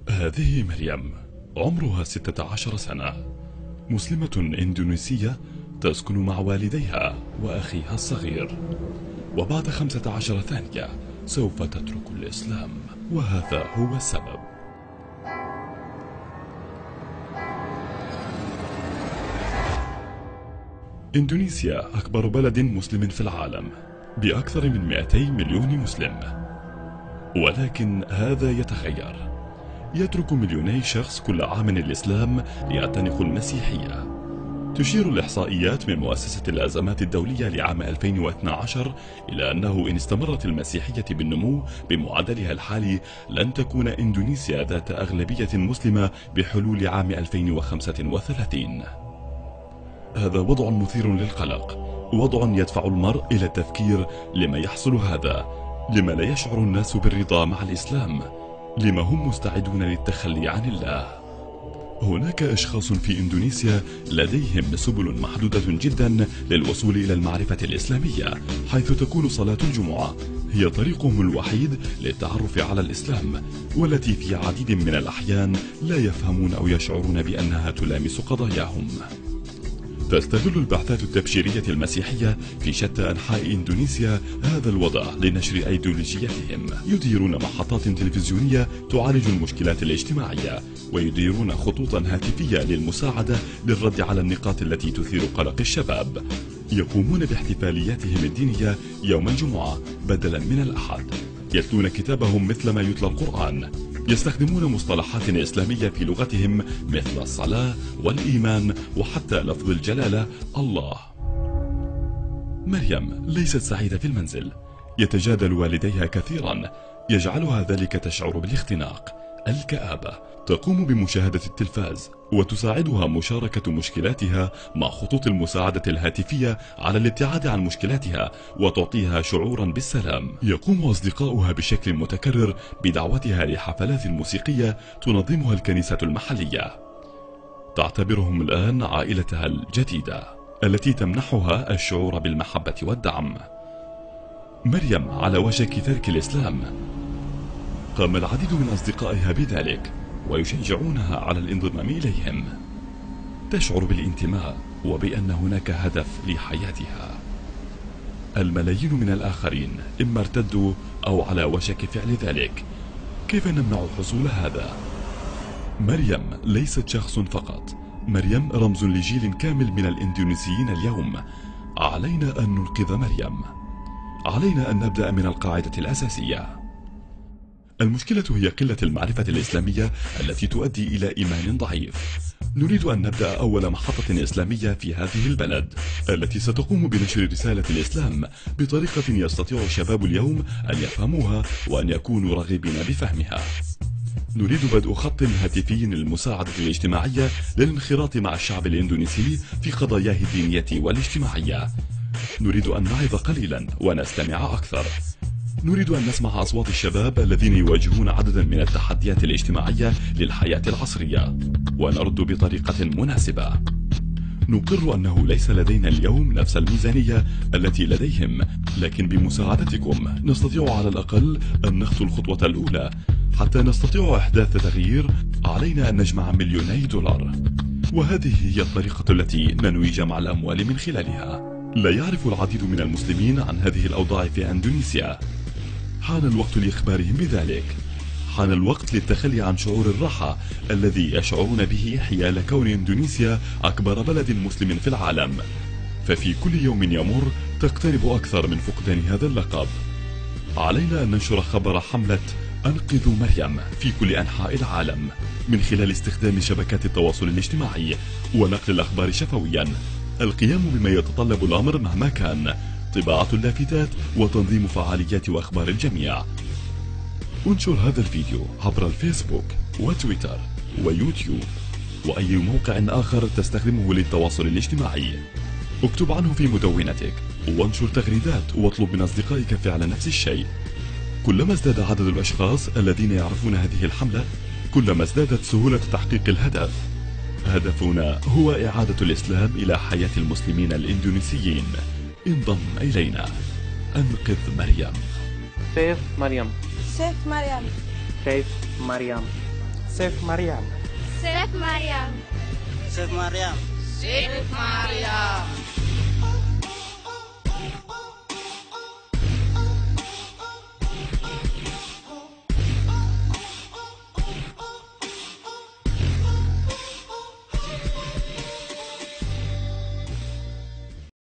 هذه مريم، عمرها 16 سنة، مسلمة إندونيسية تسكن مع والديها وأخيها الصغير، وبعد 15 ثانية سوف تترك الإسلام، وهذا هو السبب. إندونيسيا أكبر بلد مسلم في العالم بأكثر من 200 مليون مسلم، ولكن هذا يتغير. يترك مليوني شخص كل عام الإسلام ليعتنقوا المسيحية. تشير الإحصائيات من مؤسسة الأزمات الدولية لعام 2012 إلى أنه إن استمرت المسيحية بالنمو بمعدلها الحالي لن تكون إندونيسيا ذات أغلبية مسلمة بحلول عام 2035. هذا وضع مثير للقلق، وضع يدفع المرء إلى التفكير: لما يحصل هذا؟ لما لا يشعر الناس بالرضا مع الإسلام؟ لما هم مستعدون للتخلي عن الله؟ هناك أشخاص في إندونيسيا لديهم سبل محدودة جدا للوصول إلى المعرفة الإسلامية، حيث تكون صلاة الجمعة هي طريقهم الوحيد للتعرف على الإسلام، والتي في عديد من الأحيان لا يفهمون أو يشعرون بأنها تلامس قضاياهم. تستغل البعثات التبشيرية المسيحية في شتى أنحاء إندونيسيا هذا الوضع لنشر أيديولوجيتهم. يديرون محطات تلفزيونية تعالج المشكلات الاجتماعية، ويديرون خطوطا هاتفية للمساعدة للرد على النقاط التي تثير قلق الشباب. يقومون باحتفالياتهم الدينية يوم الجمعة بدلا من الأحد. يتلون كتابهم مثل ما يتلى القرآن. يستخدمون مصطلحات إسلامية في لغتهم مثل الصلاة والإيمان وحتى لفظ الجلالة الله. مريم ليست سعيدة في المنزل. يتجادل والديها كثيرا، يجعلها ذلك تشعر بالاختناق، الكآبة. تقوم بمشاهدة التلفاز، وتساعدها مشاركة مشكلاتها مع خطوط المساعدة الهاتفية على الابتعاد عن مشكلاتها، وتعطيها شعورا بالسلام. يقوم أصدقاؤها بشكل متكرر بدعوتها لحفلات موسيقية تنظمها الكنيسة المحلية. تعتبرهم الآن عائلتها الجديدة التي تمنحها الشعور بالمحبة والدعم. مريم على وشك ترك الإسلام. قام العديد من أصدقائها بذلك ويشجعونها على الانضمام إليهم. تشعر بالانتماء وبأن هناك هدف لحياتها. الملايين من الآخرين إما ارتدوا أو على وشك فعل ذلك. كيف نمنع حصول هذا؟ مريم ليست شخص فقط، مريم رمز لجيل كامل من الإندونيسيين اليوم. علينا أن ننقذ مريم. علينا أن نبدأ من القاعدة الأساسية. المشكلة هي قلة المعرفة الإسلامية التي تؤدي إلى إيمان ضعيف. نريد أن نبدأ أول محطة إسلامية في هذه البلد، التي ستقوم بنشر رسالة الإسلام بطريقة يستطيع الشباب اليوم أن يفهموها وأن يكونوا راغبين بفهمها. نريد بدء خط هاتفي للمساعدة الاجتماعية للانخراط مع الشعب الإندونيسي في قضاياه الدينية والاجتماعية. نريد أن نعظ قليلا ونستمع أكثر. نريد أن نسمع أصوات الشباب الذين يواجهون عددا من التحديات الاجتماعية للحياة العصرية، ونرد بطريقة مناسبة. نقر أنه ليس لدينا اليوم نفس الميزانية التي لديهم، لكن بمساعدتكم نستطيع على الأقل أن نخطو الخطوة الأولى. حتى نستطيع إحداث تغيير علينا أن نجمع مليوني دولار، وهذه هي الطريقة التي ننوي جمع الأموال من خلالها. لا يعرف العديد من المسلمين عن هذه الأوضاع في إندونيسيا. حان الوقت لإخبارهم بذلك. حان الوقت للتخلي عن شعور الراحة الذي يشعرون به حيال كون إندونيسيا أكبر بلد مسلم في العالم. ففي كل يوم يمر تقترب أكثر من فقدان هذا اللقب. علينا أن ننشر خبر حملة أنقذوا مريم في كل أنحاء العالم من خلال استخدام شبكات التواصل الاجتماعي ونقل الأخبار شفويا. القيام بما يتطلب الأمر مهما كان، طباعة اللافتات وتنظيم فعاليات وأخبار الجميع. انشر هذا الفيديو عبر الفيسبوك وتويتر ويوتيوب وأي موقع آخر تستخدمه للتواصل الاجتماعي. اكتب عنه في مدونتك وانشر تغريدات واطلب من أصدقائك فعل نفس الشيء. كلما ازداد عدد الأشخاص الذين يعرفون هذه الحملة، كلما ازدادت سهولة تحقيق الهدف. هدفنا هو إعادة الإسلام إلى حياة المسلمين الإندونيسيين. انضم إلينا. أنقذ مريم. Save Mariam. Save Mariam. Save Mariam. Save Mariam. Save Mariam. Save Mariam. Save Mariam.